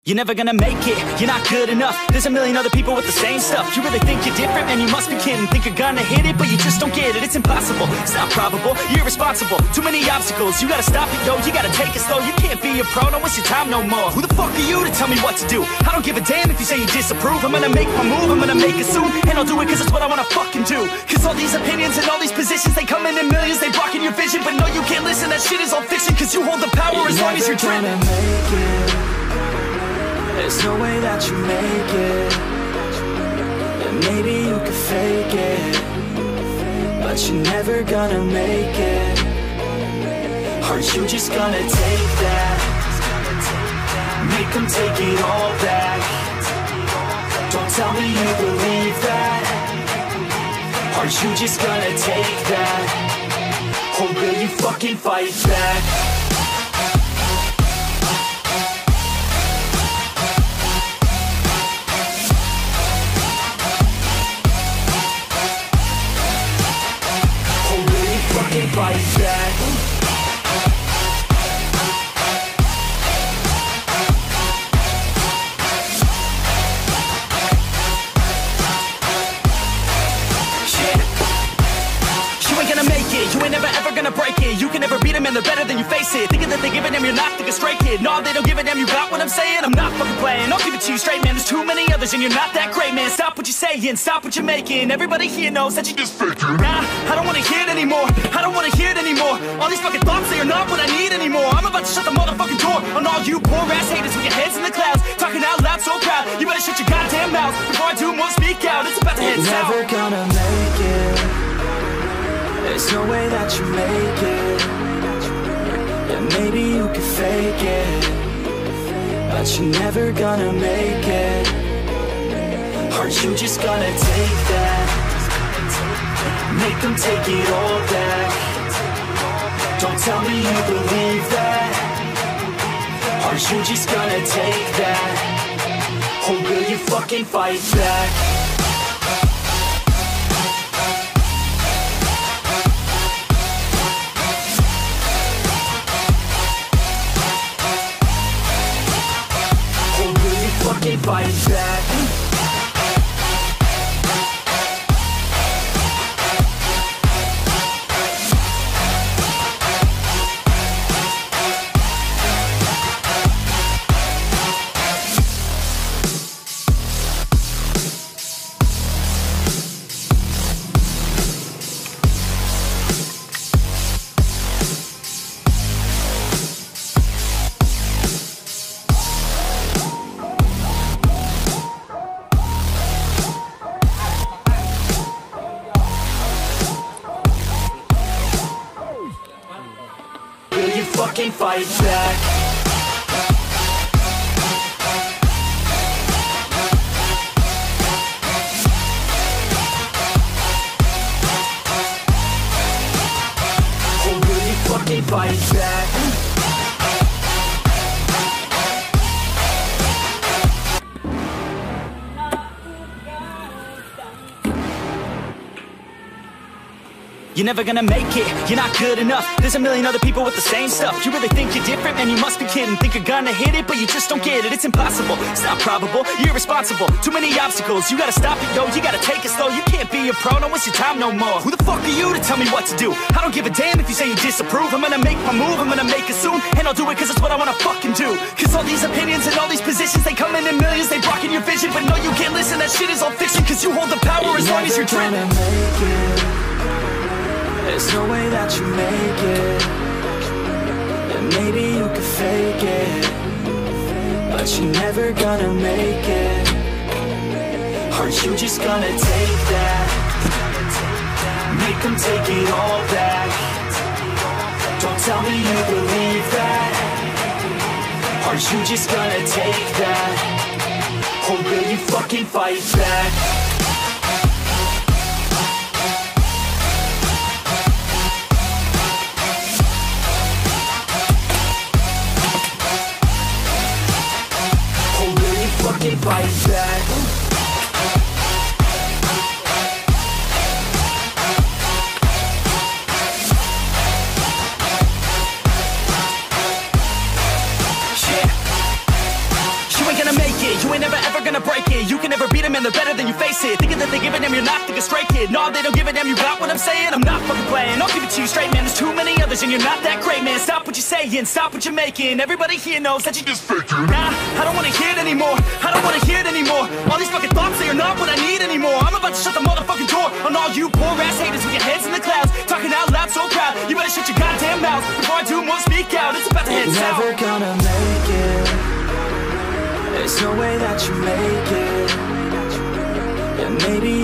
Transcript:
You're never gonna make it, you're not good enough. There's a million other people with the same stuff. You really think you're different, man, you must be kidding. Think you're gonna hit it, but you just don't get it. It's impossible, it's not probable, you're irresponsible. Too many obstacles, you gotta stop it, yo. You gotta take it slow, you can't be a pro, don't waste your time no more. Who the fuck are you to tell me what to do? I don't give a damn if you say you disapprove. I'm gonna make my move, I'm gonna make it soon. And I'll do it cause it's what I wanna fucking do. Cause all these opinions and all these positions, they come in millions, they blocking your vision. But no, you can't listen, that shit is all fiction. Cause you hold the power as long as you're dreaming. There's no way that you make it. And maybe you could fake it, but you're never gonna make it. Aren't you just gonna take that? Make them take it all back. Don't tell me you believe that. Aren't you just gonna take that? Or will you fucking fight back? Fight back. You ain't gonna make it, you ain't never ever gonna break it. You can never beat them and they're better than you face it. Thinking that they give a damn, you're not thinking straight, kid. No, they don't give a damn, you got what I'm saying? I'm not fucking playing, I'll give it to you straight, man. There's too many others and you're not that great, man. Stop what you're saying, stop what you're making. Everybody here knows that you just faking. Nah, I don't wanna hear it anymore, I don't wanna hear it anymore. All these fucking thoughts, they are not what I need anymore. I'm about to shut the motherfucking door on all you poor ass haters with your heads in the clouds, talking out loud so proud. You better shut your goddamn mouth before I do more speak out. It's about to head south. You're never gonna make it. There's no way that you make it. Yeah, maybe you could fake it, but you're never gonna make it. Aren't you just gonna take that? Make them take it all back. Don't tell me you believe that. Aren't you just gonna take that? Or will you fucking fight back? Fight back. Fucking fight back. Or will you fucking fight back? You're never gonna make it, you're not good enough. There's a million other people with the same stuff. You really think you're different, man, you must be kidding. Think you're gonna hit it, but you just don't get it. It's impossible, it's not probable, you're irresponsible. Too many obstacles, you gotta stop it, yo. You gotta take it slow, you can't be a pro, don't waste your time no more. Who the fuck are you to tell me what to do? I don't give a damn if you say you disapprove. I'm gonna make my move, I'm gonna make it soon. And I'll do it cause it's what I wanna fucking do. Cause all these opinions and all these positions, they come in millions, they blocking your vision. But no, you can't listen, that shit is all fiction. Cause you hold the power as long as you're dreaming. There's no way that you make it. And maybe you could fake it, but you're never gonna make it. Aren't you just gonna take that? Make them take it all back. Don't tell me you believe that. Aren't you just gonna take that? Or will you fucking fight back? Fight back. can never beat them and they're better than you, face it. Thinking that they give a damn, you're not, think a stray kid. No, they don't give a damn, you got what I'm saying? I'm not fucking playing, I'll give it to you straight, man. There's too many others and you're not that great, man. Stop what you're saying, stop what you're making. Everybody here knows that you just faking. Nah, I don't wanna hear it anymore, I don't wanna hear it anymore. All these fucking thoughts, they are not what I need anymore. I'm about to shut the motherfucking door on all you poor ass haters with your heads in the clouds, talking out loud so proud. You better shut your goddamn mouth before I do more, speak out. It's about to head south. Never gonna make it, there's no way that you make it. Yeah, maybe